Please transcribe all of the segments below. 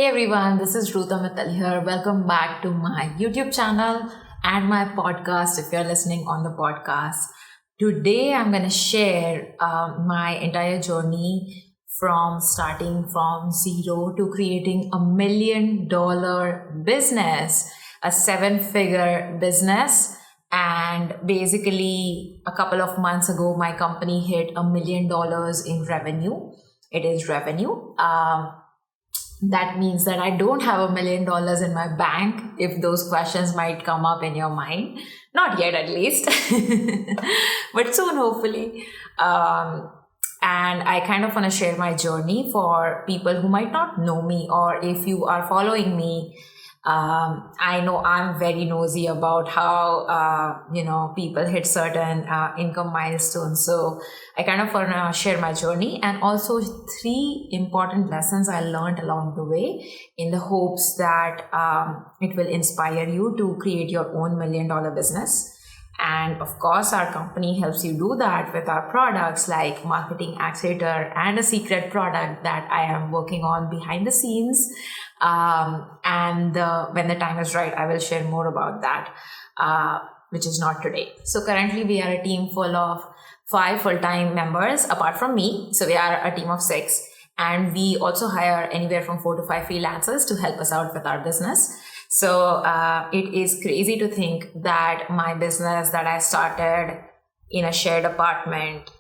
Hey everyone, this is Roota Mittal here. Welcome back to my YouTube channel and my podcast if you're listening on the podcast. Today I'm going to share my entire journey from starting from zero to creating $1 million business, a 7-figure business. And basically, a couple of months ago, my company hit $1 million in revenue. It is revenue. That means that I don't have $1 million in my bank, if those questions might come up in your mind. Not yet, at least, but soon, hopefully. And I kind of want to share my journey for people who might not know me, or if you are following me. I know I'm very nosy about how, people hit certain income milestones. So I kind of want to share my journey and also 3 important lessons I learned along the way in the hopes that it will inspire you to create your own $1 million business. And of course, our company helps you do that with our products like Marketing Accelerator and a secret product that I am working on behind the scenes. When the time is right, I will share more about that, which is not today. So currently we are a team full of 5 full-time members apart from me. So we are a team of 6. And we also hire anywhere from 4 to 5 freelancers to help us out with our business. So it is crazy to think that my business that I started in a shared apartment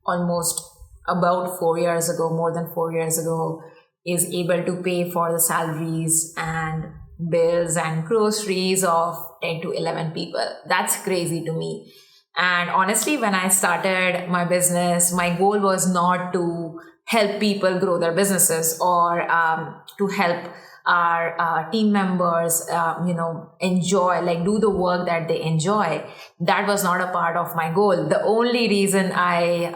almost about 4 years ago, more than 4 years ago, is able to pay for the salaries and bills and groceries of 10 to 11 people. That's crazy to me. And honestly, when I started my business, my goal was not to help people grow their businesses or to help our team members, enjoy, do the work that they enjoy. That was not a part of my goal. The only reason I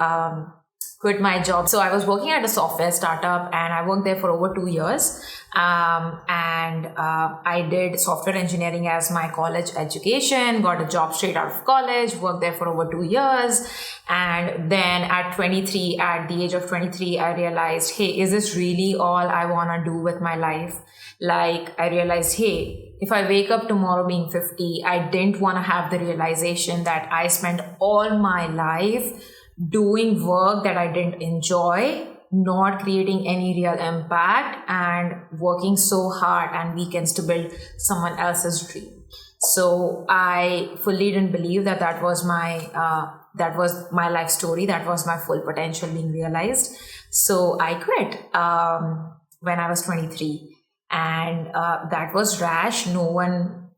quit my job. So I was working at a software startup and I worked there for over 2 years. I did software engineering as my college education, got a job straight out of college, worked there for over 2 years. And then at the age of 23, I realized, hey, is this really all I want to do with my life? I realized, hey, if I wake up tomorrow being 50, I didn't want to have the realization that I spent all my life doing work that I didn't enjoy, not creating any real impact, and working so hard and weekends to build someone else's dream. So I fully didn't believe that was my life story. That was my full potential being realized. So I quit when I was 23. And that was rash.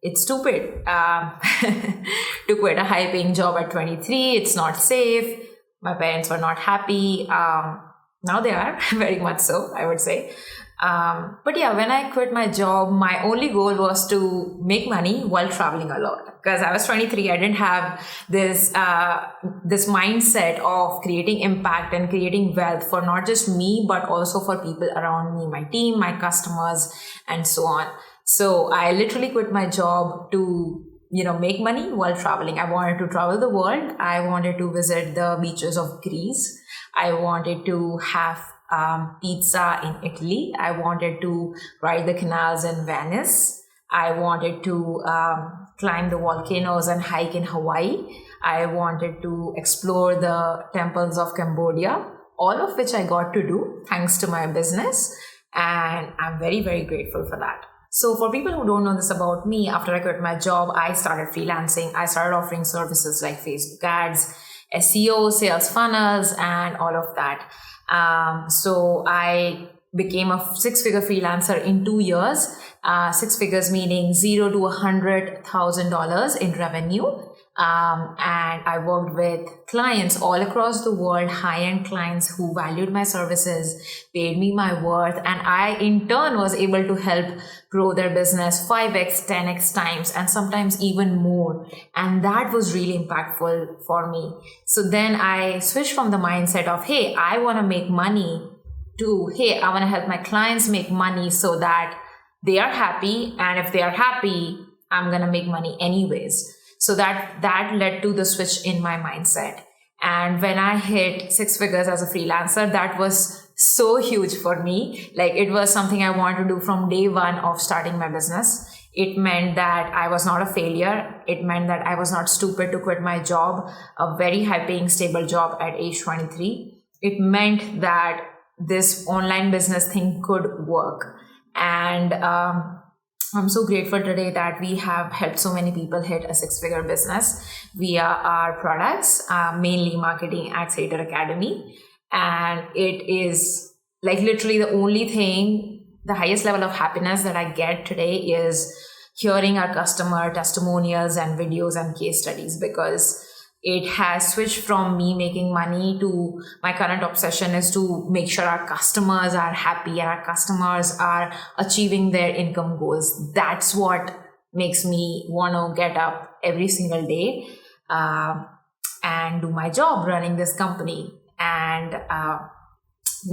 It's stupid to quit a high-paying job at 23. It's not safe. My parents were not happy. Now they are, very much so, I would say. But yeah, when I quit my job, my only goal was to make money while traveling a lot. Because I was 23, I didn't have this mindset of creating impact and creating wealth for not just me, but also for people around me, my team, my customers, and so on. So I literally quit my job to make money while traveling. I wanted to travel the world. I wanted to visit the beaches of Greece. I wanted to have pizza in Italy. I wanted to ride the canals in Venice. I wanted to climb the volcanoes and hike in Hawaii. I wanted to explore the temples of Cambodia, all of which I got to do thanks to my business. And I'm very, very grateful for that. So for people who don't know this about me, after I quit my job, I started freelancing. I started offering services like Facebook ads, SEO, sales funnels, and all of that. So I became a 6-figure freelancer in 2 years. 6 figures meaning $0 to $100,000 in revenue. And I worked with clients all across the world, high-end clients who valued my services, paid me my worth, and I in turn was able to help grow their business 5x, 10x times, and sometimes even more. And that was really impactful for me. So then I switched from the mindset of, hey, I want to make money to, hey, I want to help my clients make money so that they are happy. And if they are happy, I'm going to make money anyways. So that led to the switch in my mindset. And when I hit 6 figures as a freelancer, that was so huge for me. Like, it was something I wanted to do from day one of starting my business. It meant that I was not a failure. It meant that I was not stupid to quit my job, a very high paying, stable job at age 23. It meant that this online business thing could work. And I'm so grateful today that we have helped so many people hit a 6-figure business via our products, mainly Marketing Accelerator Academy. And it is like literally the only thing, the highest level of happiness that I get today is hearing our customer testimonials and videos and case studies, because it has switched from me making money to my current obsession is to make sure our customers are happy and our customers are achieving their income goals. That's what makes me want to get up every single day and do my job running this company. And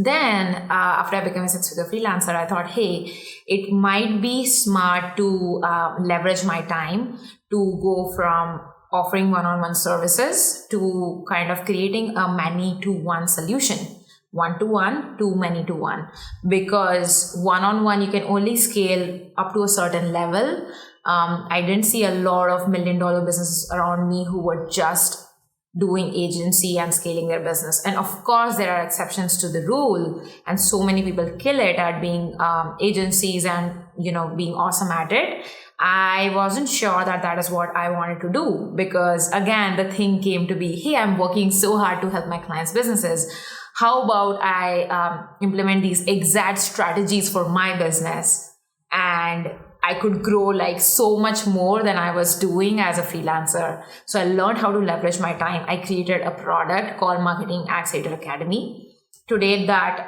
then after I became a 6-figure freelancer, I thought, hey, it might be smart to leverage my time to go from offering one-on-one services to kind of creating a many-to-one solution, one-to-one to many-to-one, because one-on-one you can only scale up to a certain level. I didn't see a lot of million-dollar businesses around me who were just doing agency and scaling their business. And of course, there are exceptions to the rule, and so many people kill it at being agencies and, being awesome at it. I wasn't sure that that is what I wanted to do, because again, the thing came to be, hey, I'm working so hard to help my clients' businesses. How about I implement these exact strategies for my business, and I could grow like so much more than I was doing as a freelancer. So I learned how to leverage my time. I created a product called Marketing Accelerator Academy. Today, that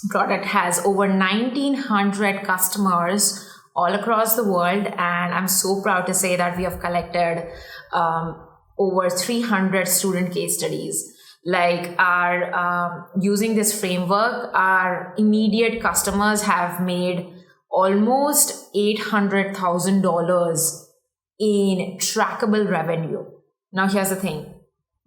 product has over 1,900 customers all across the world. And I'm so proud to say that we have collected over 300 student case studies. Like using this framework, our immediate customers have made almost $800,000 in trackable revenue. Now, here's the thing.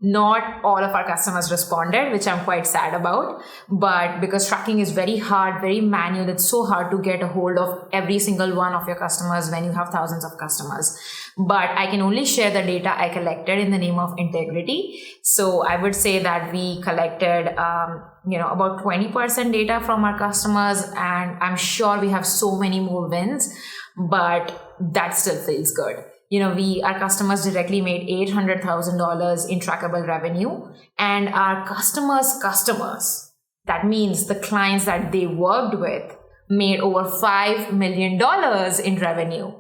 Not all of our customers responded, which I'm quite sad about. But because tracking is very hard, very manual, it's so hard to get a hold of every single one of your customers when you have thousands of customers. But I can only share the data I collected in the name of integrity. So I would say that we collected, about 20% data from our customers. And I'm sure we have so many more wins, but that still feels good. Our customers directly made $800,000 in trackable revenue, and our customers, that means the clients that they worked with, made over $5 million in revenue.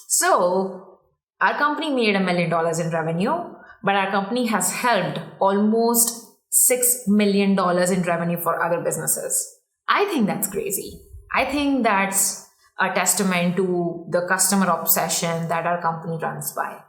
So our company made $1 million in revenue, but our company has helped almost $6 million in revenue for other businesses. I think that's crazy. I think that's a testament to the customer obsession that our company runs by.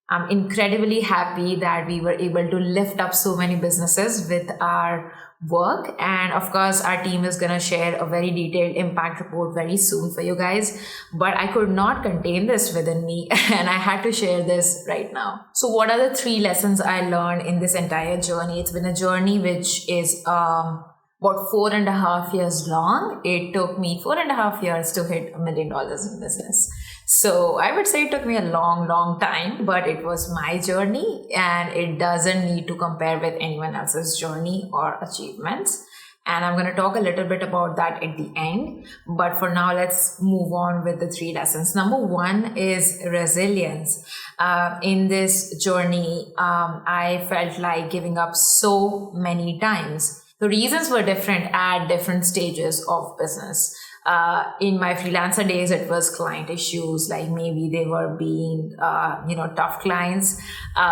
I'm incredibly happy that we were able to lift up so many businesses with our work. And of course, our team is going to share a very detailed impact report very soon for you guys. But I could not contain this within me, and I had to share this right now. So what are the 3 lessons I learned in this entire journey? It's been a journey which is about 4.5 years long. It took me 4.5 years to hit $1 million in business. So I would say it took me a long, long time, but it was my journey, and it doesn't need to compare with anyone else's journey or achievements. And I'm going to talk a little bit about that at the end. But for now, let's move on with the 3 lessons. Number 1 is resilience. In this journey, I felt like giving up so many times. The reasons were different at different stages of business. In my freelancer days, it was client issues, like maybe they were being, tough clients.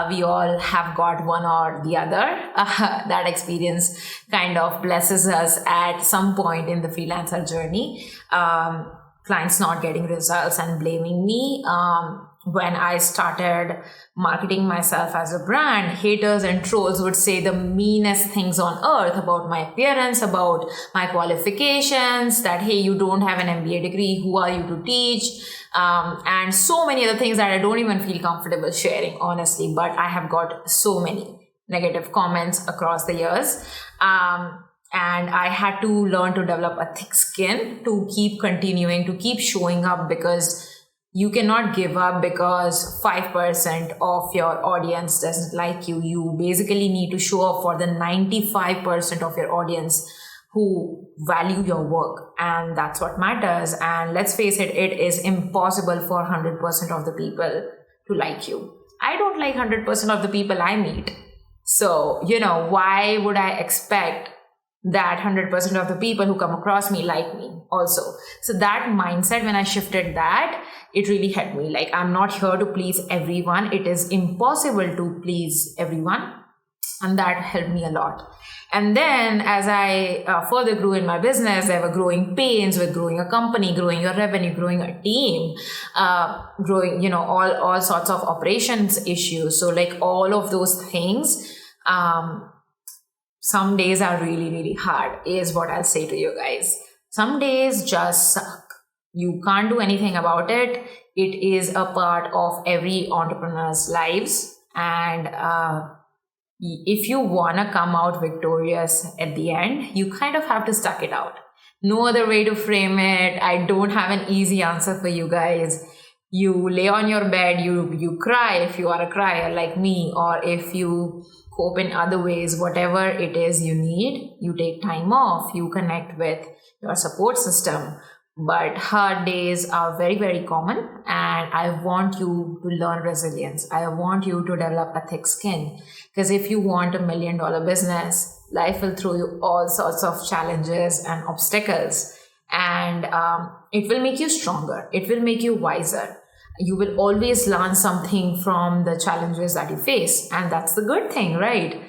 We all have got one or the other. That experience kind of blesses us at some point in the freelancer journey. Clients not getting results and blaming me. When I started marketing myself as a brand, haters and trolls would say the meanest things on earth about my appearance, about my qualifications, that, hey, you don't have an MBA degree, who are you to teach? And so many other things that I don't even feel comfortable sharing, honestly, but I have got so many negative comments across the years. And I had to learn to develop a thick skin to keep continuing, to keep showing up, because you cannot give up because 5% of your audience doesn't like you. You basically need to show up for the 95% of your audience who value your work, and that's what matters. And let's face it, it is impossible for 100% of the people to like you. I don't like 100% of the people I meet. So, why would I expect that 100% of the people who come across me like me also? So that mindset, when I shifted that, it really helped me. Like, I'm not here to please everyone. It is impossible to please everyone. And that helped me a lot. And then as I further grew in my business, there were growing pains with growing a company, growing your revenue, growing a team, growing, all sorts of operations issues. So like all of those things, some days are really, really hard, is what I'll say to you guys. Some days just suck. You can't do anything about it. It is a part of every entrepreneur's lives. And if you want to come out victorious at the end, you kind of have to stuck it out. No other way to frame it. I don't have an easy answer for you guys. You lay on your bed, you cry if you are a crier like me, or if you cope in other ways, whatever it is you need, you take time off, you connect with your support system. But hard days are very, very common, and I want you to learn resilience. I want you to develop a thick skin, because if you want $1 million business, life will throw you all sorts of challenges and obstacles, and it will make you stronger. It will make you wiser. You will always learn something from the challenges that you face, and that's the good thing, right?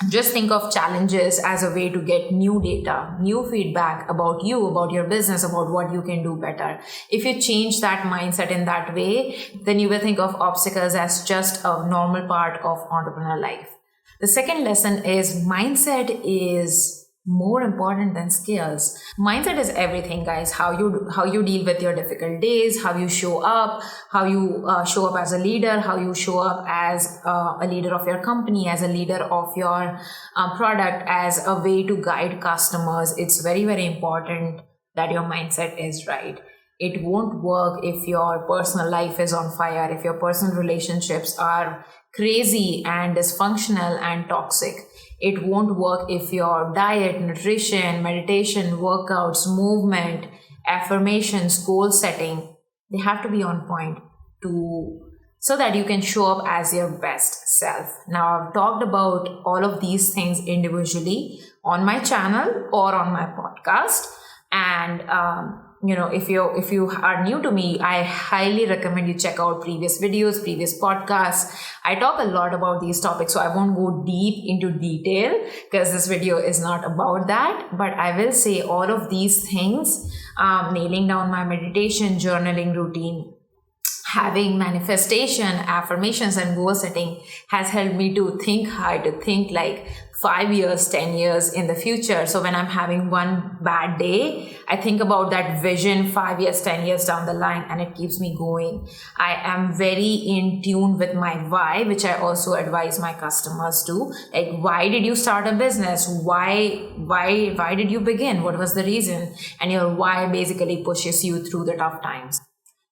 Just think of challenges as a way to get new data, new feedback about you, about your business, about what you can do better. If you change that mindset in that way, then you will think of obstacles as just a normal part of entrepreneur life. The second lesson is mindset is more important than skills. Mindset is everything, guys. How you deal with your difficult days, how you show up, how you show up as a leader, how you show up as a leader of your company, as a leader of your product, as a way to guide customers. It's very, very important that your mindset is right. It won't work if your personal life is on fire, if your personal relationships are crazy and dysfunctional and toxic. It won't work if your diet, nutrition, meditation, workouts, movement, affirmations, goal setting, they have to be on point so that you can show up as your best self. Now, I've talked about all of these things individually on my channel or on my podcast. And if you are new to me, I highly recommend you check out previous videos, previous podcasts. I talk a lot about these topics, so I won't go deep into detail because this video is not about that. But I will say all of these things, nailing down my meditation, journaling routine, having manifestation, affirmations, and goal setting has helped me to think hard, to think like 5 years, 10 years in the future. So when I'm having one bad day, I think about that vision 5 years, 10 years down the line, and it keeps me going. I am very in tune with my why, which I also advise my customers to. Like, why did you start a business? Why did you begin? What was the reason? And your why basically pushes you through the tough times.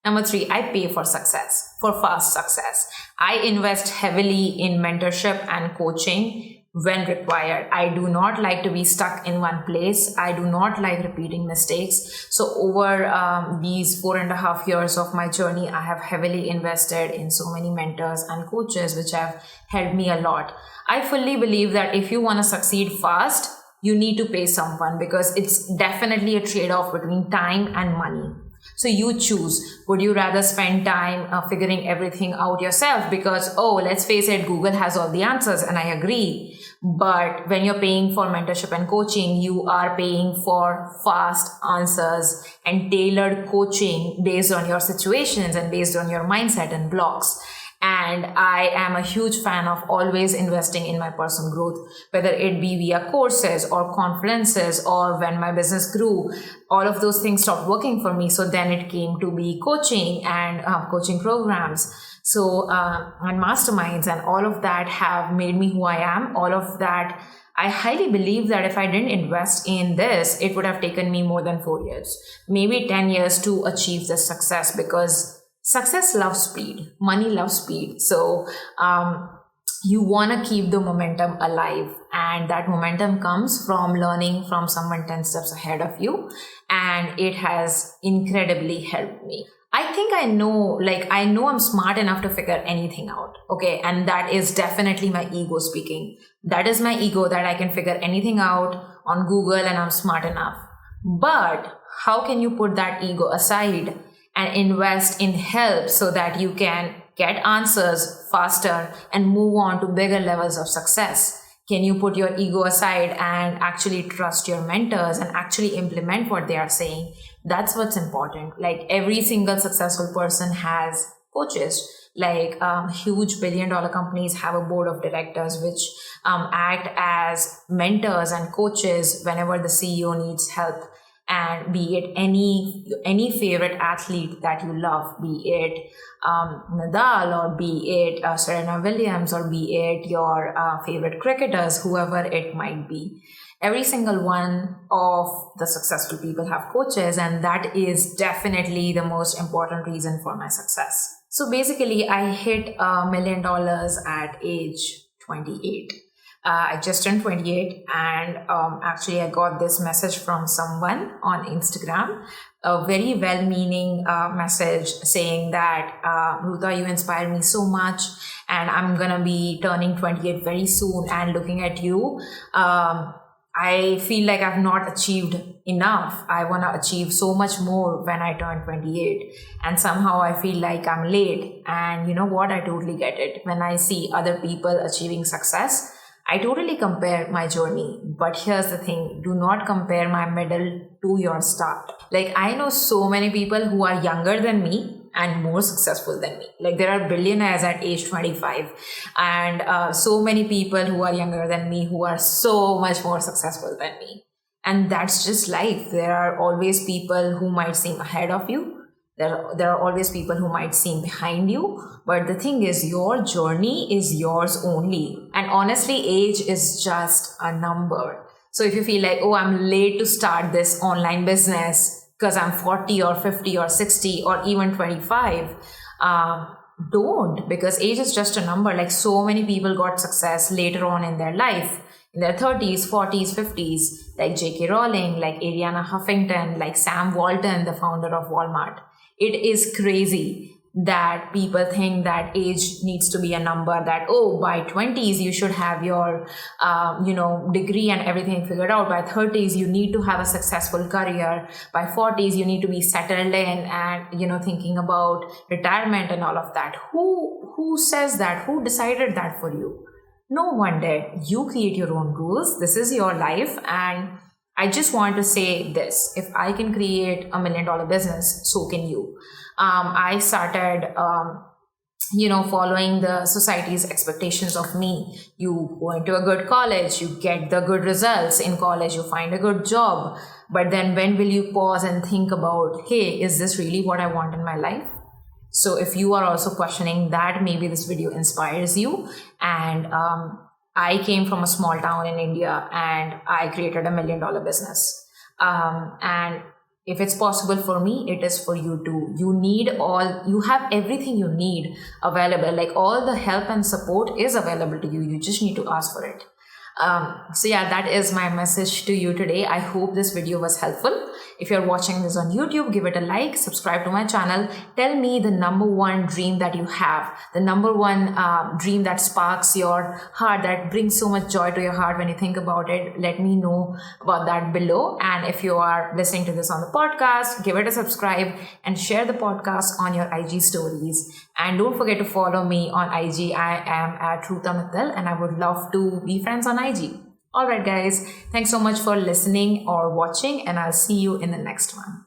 Number 3, I pay for success, for fast success. I invest heavily in mentorship and coaching when required. I do not like to be stuck in one place. I do not like repeating mistakes. So over these 4.5 years of my journey, I have heavily invested in so many mentors and coaches, which have helped me a lot. I fully believe that if you want to succeed fast, you need to pay someone, because it's definitely a trade-off between time and money. So you choose. Would you rather spend time figuring everything out yourself? Because, let's face it, Google has all the answers, and I agree. But when you're paying for mentorship and coaching, you are paying for fast answers and tailored coaching based on your situations and based on your mindset and blocks. And I am a huge fan of always investing in my personal growth, whether it be via courses or conferences, or when my business grew, all of those things stopped working for me. So then it came to be coaching and coaching programs. So, and masterminds, and all of that have made me who I am. All of that I highly believe that if I didn't invest in this, it would have taken me more than 4 years, maybe 10 years to achieve this success, because success loves speed, money loves speed. So you want to keep the momentum alive, and that momentum comes from learning from someone 10 steps ahead of you, and it has incredibly helped me. I think I know I'm smart enough to figure anything out. Okay. And that is definitely my ego speaking. That is my ego, that I can figure anything out on Google and I'm smart enough. But how can you put that ego aside and invest in help so that you can get answers faster and move on to bigger levels of success? Can you put your ego aside and actually trust your mentors and actually implement what they are saying? That's what's important. Like, every single successful person has coaches. Like huge billion-dollar companies have a board of directors which act as mentors and coaches whenever the CEO needs help. And be it any favorite athlete that you love, be it Nadal, or be it Serena Williams, or be it your favorite cricketers, whoever it might be. Every single one of the successful people have coaches, and that is definitely the most important reason for my success. So basically, I hit $1 million at age 28. I just turned 28, and actually I got this message from someone on Instagram, a very well-meaning message saying that, Roota, you inspire me so much, and I'm going to be turning 28 very soon, and looking at you, I feel like I've not achieved enough. I want to achieve so much more when I turn 28. And somehow I feel like I'm late. And you know what? I totally get it. When I see other people achieving success, I totally compare my journey. But here's the thing. Do not compare my middle to your start. Like, I know so many people who are younger than me and more successful than me. Like, there are billionaires at age 25, and so many people who are younger than me who are so much more successful than me. And that's just life. There are always people who might seem ahead of you. There are always people who might seem behind you. But the thing is, your journey is yours only. And honestly, age is just a number. So if you feel like, oh, I'm late to start this online business because I'm 40 or 50 or 60 or even 25, don't, because age is just a number. Like, so many people got success later on in their life, in their 30s, 40s, 50s, like J.K. Rowling, like Ariana Huffington, like Sam Walton, the founder of Walmart. It is crazy that people think that age needs to be a number, that, oh, by 20s, you should have your, degree and everything figured out. By 30s, you need to have a successful career. By 40s, you need to be settled in and, thinking about retirement and all of that. Who says that? Who decided that for you? No one did. You create your own rules. This is your life. And I just want to say this. If I can create $1 million business, so can you. I started, following the society's expectations of me. You go into a good college, you get the good results in college, you find a good job. But then when will you pause and think about, hey, is this really what I want in my life? So if you are also questioning that, maybe this video inspires you. And I came from a small town in India, and I created $1 million business. And if it's possible for me, it is for you too. You have everything you need available. Like, all the help and support is available to you. You just need to ask for it. So yeah, that is my message to you today. I hope this video was helpful. If you're watching this on YouTube, give it a like, subscribe to my channel. Tell me the number one dream that you have, the number one dream that sparks your heart, that brings so much joy to your heart when you think about it. Let me know about that below. And if you are listening to this on the podcast, give it a subscribe and share the podcast on your IG stories. And don't forget to follow me on IG. I am at Roota Mittal, and I would love to be friends on IG. Alright guys, thanks so much for listening or watching, and I'll see you in the next one.